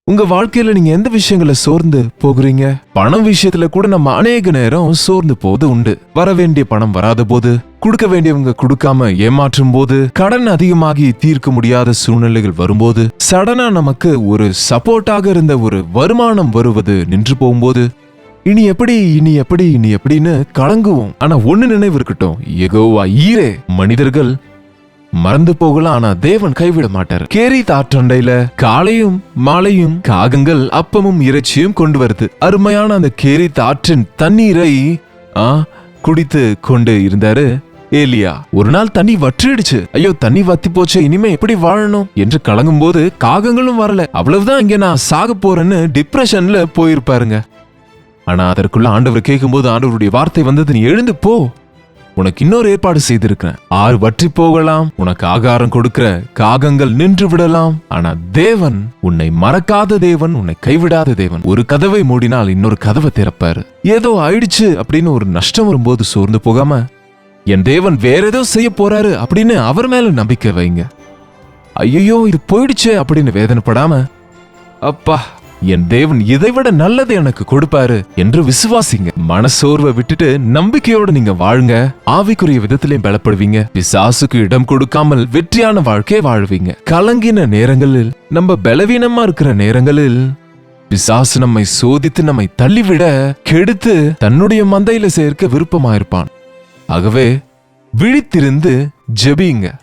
உங்க வாழ்க்கையில நீங்க எந்த விஷயங்களை சோர்ந்து போகிறீங்க? பணம் விஷயத்துல கூட நம்ம அநேக நேரம் சோர்ந்து போது உண்டு. வர வேண்டிய பணம் வராத போது, கொடுக்க வேண்டியவங்க கொடுக்காம ஏமாற்றும் போது, கடன் அதிகமாகி தீர்க்க முடியாத சூழ்நிலைகள் வரும்போது, சடனா நமக்கு ஒரு சப்போர்ட்டாக இருந்த ஒரு வருமானம் வருவது நின்று போகும்போது, இனி எப்படின்னு கலங்குவோம். ஆனா ஒண்ணு நினைவு இருக்கட்டும், யெகோவா ஈரே. மனிதர்கள் மறந்து போகலாம், ஆனா தேவன் கைவிட மாட்டார். கேரித் ஆற்றண்டையில காலையும் மாலையும் காகங்கள் அப்பமும் இறைச்சியும் கொண்டு வருது. அருமையான அந்த கேரித் ஆற்றின் தண்ணீரை குடித்து கொண்டு இருந்தாரு ஏலியா. ஒரு நாள் தண்ணி வற்றிடுச்சு. ஐயோ, தண்ணி வத்தி போச்சு, இனிமே எப்படி வாழணும் என்று கலங்கும் போது காகங்களும் வரல. அவ்வளவுதான், இங்க நான் சாக போறேன்னு டிப்ரெஷன்ல போயிருப்பாருங்க. ஆனா அதற்குள்ள ஆண்டவர் கேட்கும் போது ஆண்டவருடைய வார்த்தை வந்தது, நீ எழுந்து போ, உனக்கு இன்னொரு ஏற்பாடு செய்திருக்கிறேன். ஆறு வற்றி போகலாம், உனக்கு ஆகாரம் கொடுக்கிற காகங்கள் நின்று விடலாம், ஆனா தேவன் உன்னை மறக்காத தேவன், உன்னை கைவிடாத தேவன். ஒரு கதவை மூடினால் இன்னொரு கதவை திறப்பாரு. ஏதோ ஆயிடுச்சு அப்படின்னு ஒரு நஷ்டம் வரும்போது சோர்ந்து போகாம, என் தேவன் வேற ஏதோ செய்ய போறாரு அப்படின்னு அவர் மேல நம்பிக்கை வைங்க. ஐயோ இது போயிடுச்சு அப்படின்னு வேதனைப்படாம, அப்பா என் தேவன் இதைவிட நல்லது எனக்கு கொடுப்பாரு என்று விசுவாசிங்க. மனசோர்வை விட்டுட்டு நம்பிக்கையோடு நீங்க வாழுங்க. ஆவிக்குரிய விதத்திலையும் பலப்படுவீங்க. பிசாசுக்கு இடம் கொடுக்காமல் வெற்றியான வாழ்க்கையை வாழ்வீங்க. கலங்கின நேரங்களில், நம்ம பலவீனமா இருக்கிற நேரங்களில் பிசாசு நம்மை சோதித்து நம்மை தள்ளிவிட, கெடுத்து தன்னுடைய மந்தையில சேர்க்க விருப்பமாயிருப்பான். ஆகவே விழித்திருந்து ஜெபியுங்க.